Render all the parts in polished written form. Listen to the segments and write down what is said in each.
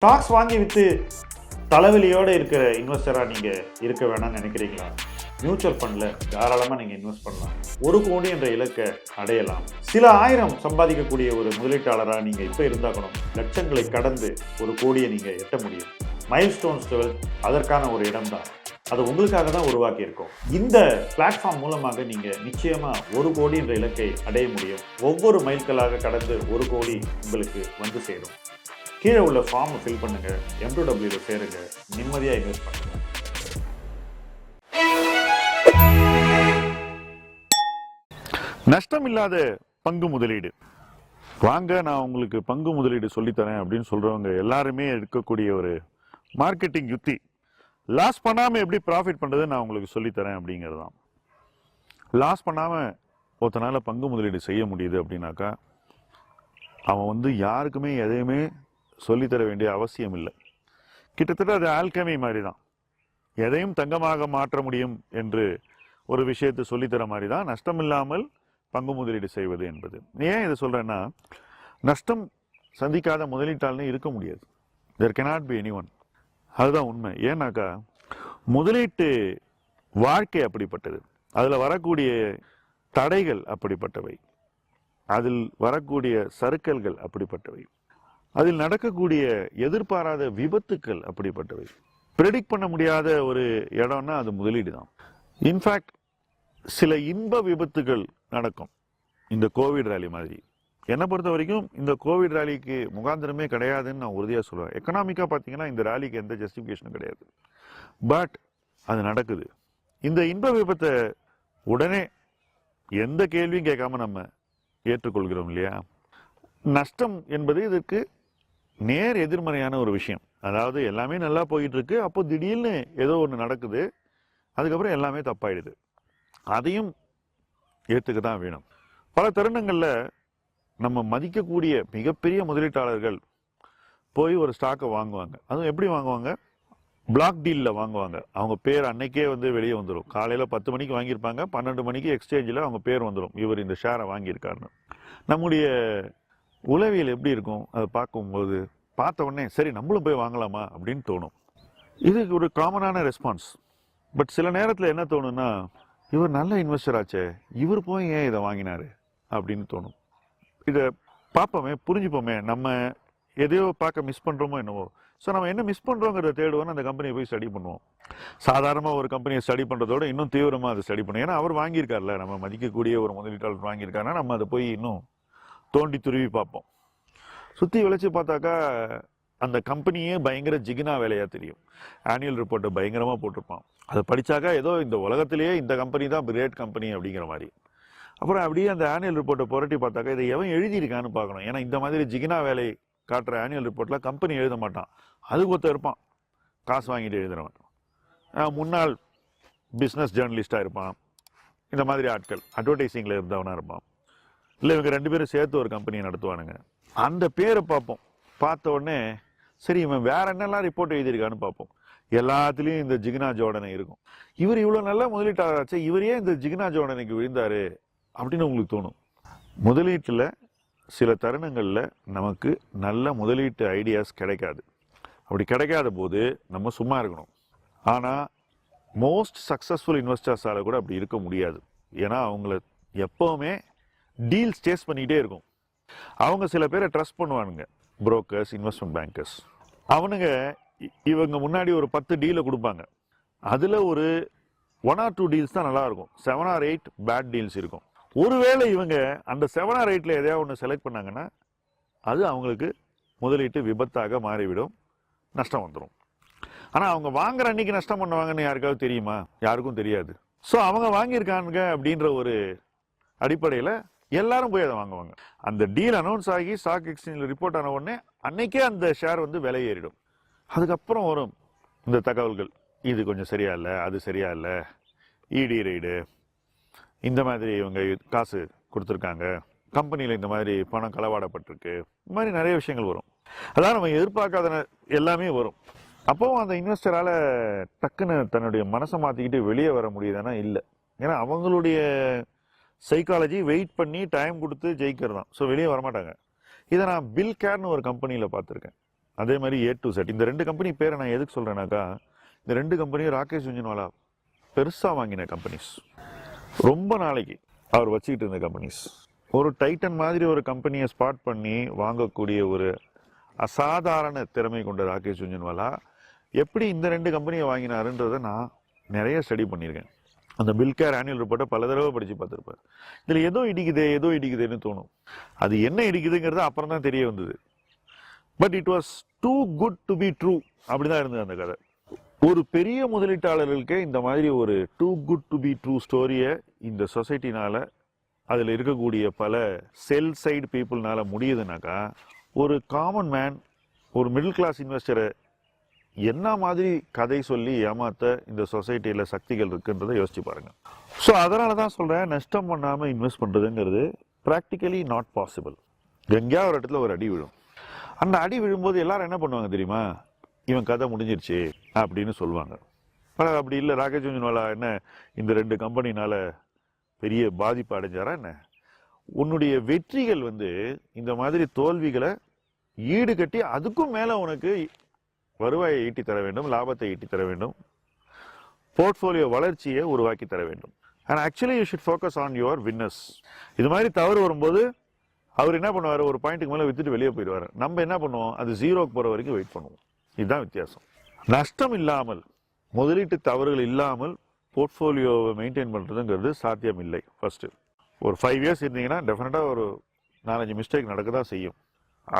Stocks வாங்கி விற்று தலைவலியோடு இருக்கிற இன்வெஸ்டராக நீங்கள் இருக்க வேணாம்னு நினைக்கிறீங்களா? மியூச்சுவல் ஃபண்டில் தாராளமாக நீங்கள் இன்வெஸ்ட் பண்ணலாம். 1 கோடி என்ற இலக்கை அடையலாம். சில ஆயிரம் சம்பாதிக்கக்கூடிய ஒரு முதலீட்டாளராக நீங்கள் இப்போ இருந்தாக்கணும். லட்சங்களை கடந்து 1 கோடியை நீங்கள் எட்ட முடியும். மைல்ஸ்டோன்ஸ் 12 அதற்கான ஒரு இடம் தான். அது உங்களுக்காக தான் உருவாக்கி இருக்கோம். இந்த பிளாட்ஃபார்ம் மூலமாக நீங்கள் நிச்சயமாக 1 கோடி என்ற இலக்கை அடைய முடியும். ஒவ்வொரு மைல்களாக கடந்து 1 கோடி உங்களுக்கு வந்து சேரும். கீழே உள்ள ஃபார்மை ஃபில் பண்ணுங்க, M2W சேருங்க, நிம்மதியாக இன்வெஸ்ட் பண்ணுங்க. நஷ்டம் இல்லாத பங்கு முதலீடு வாங்க, நான் உங்களுக்கு பங்கு முதலீடு சொல்லித்தரேன் அப்படின்னு சொல்றவங்க எல்லாருமே இருக்கக்கூடிய ஒரு மார்க்கெட்டிங் யுக்தி. லாஸ் பண்ணாம எப்படி ப்ராஃபிட் பண்றது நான் உங்களுக்கு சொல்லித்தரேன் அப்படிங்கிறது தான். லாஸ் பண்ணாம ஒருத்தனால பங்கு முதலீடு செய்ய முடியுது அப்படின்னாக்கா அவன் யாருக்குமே எதையுமே சொல்லித்தர வேண்டிய அவசியம் இல்லை. கிட்டத்தட்ட அது ஆல்கமி மாதிரி தான். எதையும் தங்கமாக மாற்ற முடியும் என்று ஒரு விஷயத்தை சொல்லித்தர மாதிரி தான் நஷ்டம் இல்லாமல் பங்கு முதலீடு செய்வது என்பது. ஏன் இதை சொல்றேன்னா, நஷ்டம் சந்திக்காத முதலீட்டாளனே இருக்க முடியாது. there cannot be anyone. அதுதான் உண்மை. ஏன்னாக்கா முதலீட்டு வாழ்க்கை அப்படிப்பட்டது. அதில் வரக்கூடிய தடைகள் அப்படிப்பட்டவை, அதில் வரக்கூடிய சறுக்கல்கள் அப்படிப்பட்டவை, அதில் நடக்கக்கூடிய எதிர்பாராத விபத்துக்கள் அப்படிப்பட்டவை. ப்ரெடிக்ட் பண்ண முடியாத ஒரு இடம்னா அது முதலீடு தான். இன்ஃபேக்ட் சில இன்ப விபத்துகள் நடக்கும். இந்த கோவிட் ரேலி மாதிரி. என்னை பொறுத்த வரைக்கும் இந்த கோவிட் ரேலிக்கு முகாந்திரமே கிடையாதுன்னு நான் உறுதியாக சொல்லுவேன். எக்கனாமிக்காக பார்த்தீங்கன்னா இந்த ரேலிக்கு எந்த ஜஸ்டிஃபிகேஷனும் கிடையாது. பட் அது நடக்குது. இந்த இன்ப விபத்தை உடனே எந்த கேள்வியும் கேட்காம நம்ம ஏற்றுக்கொள்கிறோம் இல்லையா? நஷ்டம் என்பது இதற்கு நேர் எதிர்மறையான ஒரு விஷயம். அதாவது எல்லாமே நல்லா போயிட்டு இருக்கு, அப்போ திடீர்னு ஏதோ ஒன்று நடக்குது, அதுக்கப்புறம் எல்லாமே தப்பாயிடுது. அதையும் ஏற்றுக்க தான் வேணும். பல தருணங்களில் நம்ம மதிக்கக்கூடிய மிகப்பெரிய முதலீட்டாளர்கள் போய் ஒரு ஸ்டாக்கை வாங்குவாங்க. அதுவும் எப்படி வாங்குவாங்க? பிளாக் டீலில் வாங்குவாங்க. அவங்க பேர் அன்னைக்கே வெளியே வந்துடும். காலையில் 10 மணிக்கு வாங்கியிருப்பாங்க, 12 மணிக்கு எக்ஸ்சேஞ்சில் அவங்க பேர் வந்துடும், இவர் இந்த ஷேரை வாங்கியிருக்காருன்னு. நம்முடைய உளவியல் எப்படி இருக்கும்? அதை பார்க்கும்போது பார்த்த உடனே சரி நம்மளும் போய் வாங்கலாமா அப்படின்னு தோணும். இது ஒரு காமனான ரெஸ்பான்ஸ். பட் சில நேரத்தில் என்ன தோணுன்னா, இவர் நல்ல இன்வெஸ்டர் ஆச்சே, இவர் போய் ஏன் இதை வாங்கினாரு அப்படின்னு தோணும். இதை பார்ப்போமே, புரிஞ்சுப்போமே, நம்ம எதையோ பார்க்க மிஸ் பண்ணுறோமோ என்னவோ. ஸோ நம்ம என்ன மிஸ் பண்ணுறோங்கிறத தேடுவோன்னு அந்த கம்பெனியை போய் ஸ்டடி பண்ணுவோம். சாதாரணமாக ஒரு கம்பெனியை ஸ்டடி பண்ணுறதோட இன்னும் தீவிரமாக அதை ஸ்டடி பண்ணுவோம். ஏன்னா அவர் வாங்கியிருக்காருல, நம்ம மதிக்கக்கூடிய ஒரு முதலீட்டாளர் வாங்கியிருக்காருன்னா நம்ம அதை போய் இன்னும் தோண்டி துருவி பார்ப்போம். சுற்றி விளைச்சி பார்த்தாக்கா அந்த கம்பெனியே பயங்கர ஜிகினா வேலையாக தெரியும். ஆனுவல் ரிப்போர்ட்டை பயங்கரமாக போட்டிருப்பான். அதை படித்தாக்கா ஏதோ இந்த உலகத்திலேயே இந்த கம்பெனி தான் கிரேட் கம்பெனி அப்படிங்கிற மாதிரி. அப்புறம் அப்படியே அந்த ஆனுவல் ரிப்போர்ட்டை புரட்டி பார்த்தாக்கா இதை எவன் எழுதியிருக்கான்னு பார்க்கணும். ஏன்னா இந்த மாதிரி ஜிகினா வேலை காட்டுற ஆனுவல் ரிப்போர்ட்டில் கம்பெனி எழுத மாட்டான், அதுக்கு ஒருத்தர் இருப்பான் காசு வாங்கிட்டு எழுதுறவன். முன்னாள் பிஸ்னஸ் ஜேர்னலிஸ்டாக இருப்பான். இந்த மாதிரி ஆட்கள் அட்வர்டைஸிங்கில் இருந்தவனாக இருப்பான். இல்லை இவங்க 2 பேரும் சேர்த்து ஒரு கம்பெனியை நடத்துவானுங்க. அந்த பேரை பார்ப்போம். பார்த்த உடனே சரி இவன் வேற என்னெல்லாம் ரிப்போர்ட் எழுதியிருக்கான்னு பார்ப்போம். எல்லாத்துலேயும் இந்த ஜிகினா ஜோடனை இருக்கும். இவர் இவ்வளோ நல்ல முதலீட்டாளராச்சு, இவரையே இந்த ஜிகினா ஜோடனைக்கு விழுந்தாரு அப்படின்னு உங்களுக்கு தோணும். முதலீட்டில் சில தருணங்களில் நமக்கு நல்ல முதலீட்டு ஐடியாஸ் கிடைக்காது. அப்படி கிடைக்காத போது நம்ம சும்மா இருக்கணும். ஆனால் மோஸ்ட் சக்ஸஸ்ஃபுல் இன்வெஸ்டர்ஸால் கூட அப்படி இருக்க முடியாது. ஏன்னா அவங்கள எப்போவுமே டீல்ஸ் சேஸ் பண்ணிக்கிட்டே இருக்கும். அவங்க சில பேரை ட்ரஸ்ட் பண்ணுவானுங்க, புரோக்கர்ஸ், இன்வெஸ்ட்மெண்ட் பேங்கர்ஸ். அவனுங்க இவங்க முன்னாடி ஒரு 10 டீலை கொடுப்பாங்க. அதில் ஒரு 1 or 2 டீல்ஸ் தான் நல்லா இருக்கும், 7 or 8 பேட் டீல்ஸ் இருக்கும். ஒருவேளை இவங்க அந்த 7 or 8ல் எதையாவது ஒன்று செலக்ட் பண்ணாங்கன்னா அது அவங்களுக்கு முதலீட்டு விபத்தாக மாறிவிடும், நஷ்டம் வந்துடும். ஆனால் அவங்க வாங்குற அன்னைக்கு நஷ்டம் பண்ணுவாங்கன்னு யாருக்காவது தெரியுமா? யாருக்கும் தெரியாது. ஸோ அவங்க வாங்கியிருக்கானுங்க அப்படின்ற ஒரு அடிப்படையில் எல்லாரும் போய் அதை வாங்குவாங்க. அந்த டீல் அனௌன்ஸ் ஆகி ஸ்டாக் எக்ஸ்சேஞ்சில் ரிப்போர்ட் ஆன உடனே அன்னைக்கே அந்த ஷேர் விலை ஏறிடும். அதுக்கப்புறம் வரும் இந்த தகவல்கள், இது கொஞ்சம் சரியா இல்லை, அது சரியா இல்லை, இடி ரைடு, இந்த மாதிரி இவங்க காசு கொடுத்துருக்காங்க, கம்பெனியில் இந்த மாதிரி பணம் களவாடப்பட்டிருக்கு, இந்த மாதிரி நிறைய விஷயங்கள் வரும். அதான் நம்ம எதிர்பார்க்காத எல்லாமே வரும். அப்போவும் அந்த இன்வெஸ்டரால் டக்குன்னு தன்னுடைய மனசை மாற்றிக்கிட்டு வெளியே வர முடியுதுன்னா இல்லை. ஏன்னா அவங்களுடைய சைக்காலஜி வெயிட் பண்ணி டைம் கொடுத்து ஜெயிக்கிறது தான். ஸோ வெளியே வரமாட்டாங்க. இதை நான் பில் கேர்னு ஒரு கம்பெனியில் பார்த்துருக்கேன். அதே மாதிரி A to Z. இந்த 2 கம்பெனி பேரை நான் எதுக்கு சொல்றேன்னாக்கா, இந்த 2 கம்பெனியும் ராகேஷ் ஜுன்ஜுன்வாலா பெருசா வாங்கின கம்பெனிஸ். ரொம்ப நாளைக்கு அவர் வச்சுக்கிட்டு இருந்த கம்பெனிஸ். ஒரு டைட்டன் மாதிரி ஒரு கம்பெனியை ஸ்பாட் பண்ணி வாங்கக்கூடிய ஒரு அசாதாரண திறமை கொண்ட ராகேஷ் ஜுன்ஜுன்வாலா எப்படி இந்த 2 கம்பெனியை வாங்கினாருன்றதை நான் நிறைய ஸ்டடி பண்ணியிருக்கேன். அந்த பில்கேர் ஆனுவல் ரிப்போர்ட்டை பல தடவை படித்து பார்த்துருப்பார். இதில் ஏதோ இடிக்குதுன்னு தோணும். அது என்ன இடிக்குதுங்கிறது அப்புறம் தான் தெரிய வந்தது. But it was too good to be true. அப்படிதான் இருந்தது அந்த கதை. ஒரு பெரிய முதலீட்டாளர்களுக்கே இந்த மாதிரி ஒரு too good to be true ஸ்டோரியை இந்த சொசைட்டினால, அதில் இருக்கக்கூடிய பல செல் சைடு பீப்புள்னால முடியுதுனாக்கா, ஒரு காமன் மேன், ஒரு மிடில் கிளாஸ் இன்வெஸ்டரை என்ன மாதிரி கதை சொல்லி ஏமாத்த இந்த சொசைட்டியில் சக்திகள் இருக்குன்றதை யோசிச்சு பாருங்க. ஸோ அதனால தான் சொல்கிறேன், நஷ்டம் பண்ணாமல் இன்வெஸ்ட் பண்ணுறதுங்கிறது ப்ராக்டிக்கலி நாட் பாசிபிள். எங்கேயாவது ஒரு இடத்துல ஒரு அடி விழும். அந்த அடி விழும்போது எல்லாரும் என்ன பண்ணுவாங்க தெரியுமா? இவன் கதை முடிஞ்சிருச்சு அப்படின்னு சொல்லுவாங்க. ஆனால் அப்படி இல்லை. ராகேஷ் ஜுன்ஜுன்வாலா என்ன இந்த 2 கம்பெனினால பெரிய பாதிப்பு அடைஞ்சாரா என்ன? உன்னுடைய வெற்றிகள் இந்த மாதிரி தோல்விகளை ஈடுகட்டி அதுக்கும் மேலே உனக்கு வருவாயை ஈட்டி தர வேண்டும், லாபத்தை ஈட்டி தர வேண்டும், போர்ட்ஃபோலியோ வளர்ச்சியை உருவாக்கி தர வேண்டும். And actually you should focus on your winners. இது மாதிரி தவறு வரும்போது அவர் என்ன பண்ணுவார்? ஒரு பாயிண்ட்டுக்கு மேலே வித்துட்டு வெளியே போயிடுவார். நம்ம என்ன பண்ணுவோம்? அது 0க்கு போகிற வரைக்கும் வெயிட் பண்ணுவோம். இதுதான் வித்தியாசம். நஷ்டம் இல்லாமல், முதலீட்டு தவறுகள் இல்லாமல் போர்ட்ஃபோலியோவை மெயின்டைன் பண்ணுறதுங்கிறது சாத்தியம் இல்லை. ஃபர்ஸ்ட் ஒரு 5 இயர்ஸ் இருந்தீங்கன்னா டெஃபினட்டாக ஒரு 4-5 மிஸ்டேக் நடக்க தான் செய்யும்.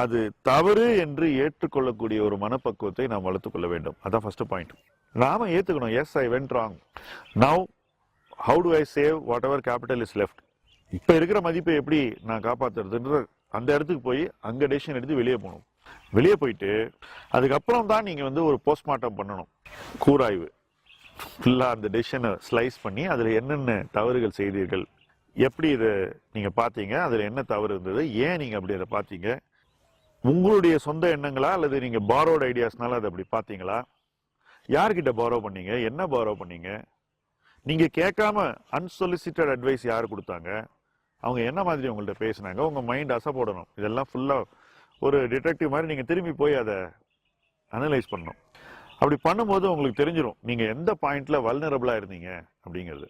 அது தவறு என்று ஏற்றுக்கொள்ளக்கூடிய ஒரு மனப்பக்குவத்தை நாம் வளர்த்துக்கொள்ள வேண்டும். அதான் ஃபர்ஸ்ட் பாயிண்ட். நாம ஏற்றுக்கணும். Yes, I went wrong. Now how do I save whatever capital is left. இப்போ இருக்கிற மதிப்பை எப்படி நான் காப்பாற்றுறதுன்ற அந்த இடத்துக்கு போய் அங்கே டெசிஷன் எடுத்து வெளியே போகணும். வெளியே போயிட்டு அதுக்கப்புறம் தான் நீங்கள் ஒரு போஸ்ட்மார்ட்டம் பண்ணணும். கூராய்வு ஃபுல்லாக அந்த டெசிஷனை ஸ்லைஸ் பண்ணி அதில் என்னென்ன தவறுகள் செய்தீர்கள், எப்படி இதை நீங்கள் பார்த்தீங்க, அதில் என்ன தவறு இருந்தது, ஏன் நீங்கள் அப்படி அதை பார்த்தீங்க, உங்களுடைய சொந்த எண்ணங்களா அல்லது நீங்கள் பாரோட் ஐடியாஸ்னால அதை அப்படி பார்த்தீங்களா, யார்கிட்ட பாரோ பண்ணீங்க, என்ன பாரோ பண்ணீங்க, நீங்கள் கேட்காம அன்சொலிசிட்டட் அட்வைஸ் யார் கொடுத்தாங்க, அவங்க என்ன மாதிரி உங்கள்கிட்ட பேசினாங்க, உங்கள் மைண்ட் அசை போடணும். இதெல்லாம் ஃபுல்லாக ஒரு டிடெக்டிவ் மாதிரி நீங்கள் திரும்பி போய் அதை அனலைஸ் பண்ணணும். அப்படி பண்ணும்போது உங்களுக்கு தெரிஞ்சிடும் நீங்கள் எந்த பாயிண்ட்ல வல்னரபிளாக இருந்தீங்க அப்படிங்கிறது.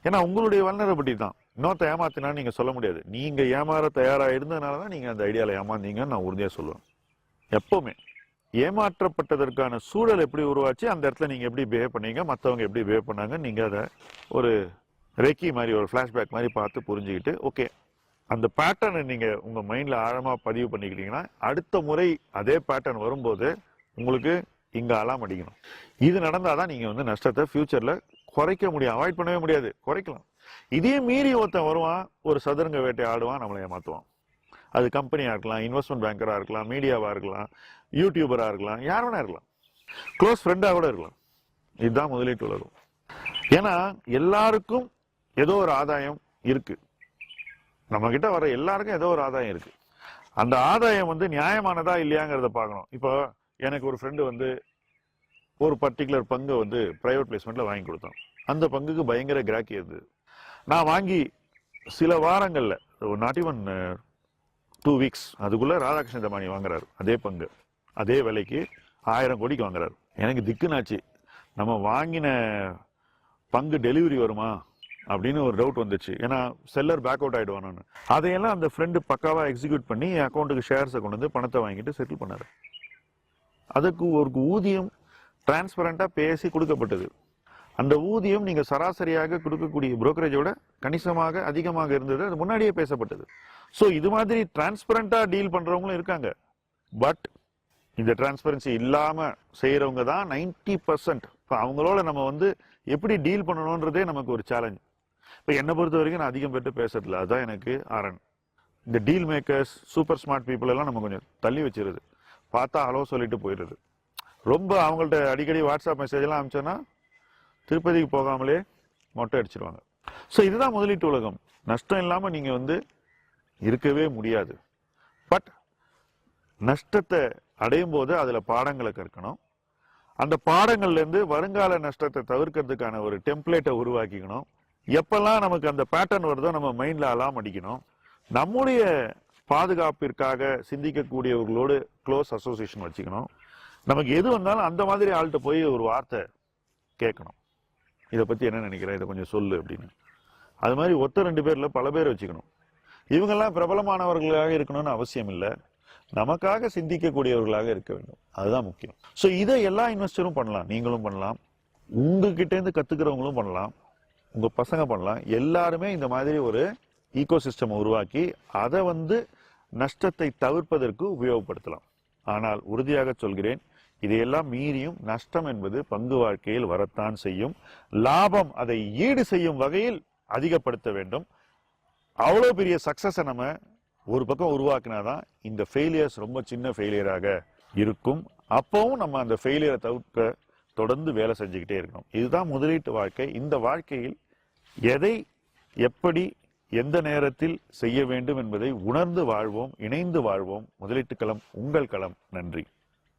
ஏன்னா உங்களுடைய வல்னரபிலிட்டி தான். இன்னொருத்த ஏமாத்தினான்னு நீங்கள் சொல்ல முடியாது. நீங்கள் ஏமாற தயாராக இருந்ததுனால தான் நீங்கள் அந்த ஐடியாவில் ஏமாந்தீங்கன்னு நான் உறுதியாக சொல்லுவேன். எப்பவுமே ஏமாற்றப்பட்டதற்கான சூழல் எப்படி உருவாச்சு, அந்த இடத்துல நீங்கள் எப்படி பிஹேவ் பண்ணீங்க, மற்றவங்க எப்படி பிஹேவ் பண்ணாங்க, நீங்கள் அதை ஒரு ரெக்கி மாதிரி ஒரு ஃப்ளாஷ்பேக் மாதிரி பார்த்து புரிஞ்சுக்கிட்டு ஓகே அந்த பேட்டர்னை நீங்கள் உங்கள் மைண்டில் ஆழமாக பதிவு பண்ணிக்கிட்டீங்கன்னா அடுத்த முறை அதே பேட்டர்ன் வரும்போது உங்களுக்கு இங்கே அலாம் அடிக்கணும். இது நடந்தால் தான் நீங்கள் நஷ்டத்தை ஃபியூச்சரில் குறைக்க முடியும். அவாய்ட் பண்ணவே முடியாது, குறைக்கலாம். இதே மீறி ஒருத்தன் வருவான், ஒரு சதுரங்க வேட்டை ஆடுவான், நம்மளை ஏமாற்றுவான். அது கம்பெனியாக இருக்கலாம், இன்வெஸ்ட்மெண்ட் பேங்கராக இருக்கலாம், மீடியாவாக இருக்கலாம், யூடியூபராக இருக்கலாம், யார் வேணா இருக்கலாம், க்ளோஸ் ஃப்ரெண்டாக கூட இருக்கலாம். இதுதான் முதலீட்டு உலகம். ஏன்னா எல்லாருக்கும் ஏதோ ஒரு ஆதாயம் இருக்கு. நம்ம கிட்ட வர எல்லாருக்கும் ஏதோ ஒரு ஆதாயம் இருக்கு. அந்த ஆதாயம் நியாயமானதா இல்லையாங்கிறத பார்க்கணும். இப்போ எனக்கு ஒரு ஃப்ரெண்டு ஒரு பர்டிகுலர் பங்கு பிரைவேட் பிளேஸ்மெண்ட்ல வாங்கி கொடுத்தோம். அந்த பங்குக்கு பயங்கர கிராக்கி இருந்தது. நான் வாங்கி சில வாரங்கள்ல, நாட் ஈவன் 2 வீக்ஸ், அதுக்குள்ள ராதாகிருஷ்ண தமானி வாங்குறாரு அதே பங்கு, அதே விலைக்கு 1000 கோடிக்கு வாங்குறாரு. எனக்கு திக்குனாச்சு, நம்ம வாங்கின பங்கு டெலிவரி வருமா அப்படின்னு ஒரு டவுட் வந்துச்சு. ஏன்னா செல்லர் பேக் அவுட் ஆயிடுவானு. அதையெல்லாம் அந்த ஃப்ரெண்டு பக்காவா எக்ஸிக்யூட் பண்ணி அக்கௌண்ட்டுக்கு ஷேர்ஸை கொண்டு வந்து பணத்தை வாங்கிட்டு செட்டில் பண்ணாரு. அதுக்கு ஒரு ஊதியம் டிரான்ஸ்பரண்டா பேசி கொடுக்கப்பட்டது. அந்த ஊதியம் நீங்க சராசரியாக கொடுக்கக்கூடிய புரோக்கரேஜோட கணிசமாக அதிகமாக இருந்தது. அது முன்னாடியே பேசப்பட்டது. ஸோ இது மாதிரி டிரான்ஸ்பரண்டா டீல் பண்றவங்களும் இருக்காங்க. பட் இந்த டிரான்ஸ்பரன்சி இல்லாம செய்யறவங்க தான் 90%. இப்போ அவங்களோட நம்ம எப்படி டீல் பண்ணணும்ன்றதே நமக்கு ஒரு சேலஞ்ச். இப்போ என்னை பொறுத்த வரைக்கும் நான் அதிகம் பெற்று பேசுறதில்ல. அதுதான் எனக்கு ஆரன். இந்த deal makers, super smart people எல்லாம் நம்ம கொஞ்சம் தள்ளி வச்சிருது. பார்த்தா ஹலோ சொல்லிட்டு போயிடுது. ரொம்ப அவங்கள்ட்ட அடிக்கடி வாட்ஸ்அப் மெசேஜ் எல்லாம் அனுப்பிச்சோன்னா திருப்பதிக்கு போகாமலே மொட்டை அடிச்சிருவாங்க. ஸோ இதுதான் முதலீட்டு உலகம். நஷ்டம் இல்லாமல் நீங்கள் இருக்கவே முடியாது. பட் நஷ்டத்தை அடையும் போது அதில் பாடங்களை கற்கணும். அந்த பாடங்கள்லேருந்து வருங்கால நஷ்டத்தை தவிர்க்கிறதுக்கான ஒரு டெம்ப்ளேட்டை உருவாக்கிக்கணும். எப்பெல்லாம் நமக்கு அந்த பேட்டர்ன் வருதோ நம்ம மைண்டில் அலாம் அடிக்கணும். நம்முடைய பாதுகாப்பிற்காக சிந்திக்கக்கூடியவர்களோடு க்ளோஸ் அசோசியேஷன் வச்சுக்கணும். நமக்கு எது வந்தாலும் அந்த மாதிரி ஆள்கிட்ட போய் ஒரு வார்த்தை கேட்கணும், இதை பற்றி என்ன நினைக்கிறேன், இதை கொஞ்சம் சொல்லு அப்படின்னு. அது மாதிரி ஒருத்தர் 2 பேரில் பல பேர் வச்சுக்கணும். இவங்கெல்லாம் பிரபலமானவர்களாக இருக்கணும்னு அவசியம் இல்லை, நமக்காக சிந்திக்கக்கூடியவர்களாக இருக்க வேண்டும், அதுதான் முக்கியம். ஸோ இதை எல்லா இன்வெஸ்டரும் பண்ணலாம், நீங்களும் பண்ணலாம், உங்ககிட்டேருந்து கற்றுக்கிறவங்களும் பண்ணலாம், உங்கள் பசங்க பண்ணலாம். எல்லாருமே இந்த மாதிரி ஒரு ஈகோ சிஸ்டம் உருவாக்கி அதை நஷ்டத்தை தவிர்ப்பதற்கு உபயோகப்படுத்தலாம். ஆனால் உறுதியாக சொல்கிறேன், இதையெல்லாம் மீறியும் நஷ்டம் என்பது பங்கு வாழ்க்கையில் வரத்தான் செய்யும். லாபம் அதை ஈடு செய்யும் வகையில் அதிகப்படுத்த வேண்டும். அவ்வளோ பெரிய சக்சஸை நம்ம ஒரு பக்கம் உருவாக்கினாதான் இந்த ஃபெயிலியர்ஸ் ரொம்ப சின்ன ஃபெயிலியராக இருக்கும். அப்பவும் நம்ம அந்த ஃபெயிலியரை தவிர்க்க தொடர்ந்து வேலை செஞ்சுக்கிட்டே இருக்கணும். இதுதான் முதலீட்டு வாழ்க்கை. இந்த வாழ்க்கையில் எதை எப்படி எந்த நேரத்தில் செய்ய வேண்டும் என்பதை உணர்ந்து வாழ்வோம், இணைந்து வாழ்வோம். முதலீட்டு களம் உங்கள் களம். நன்றி.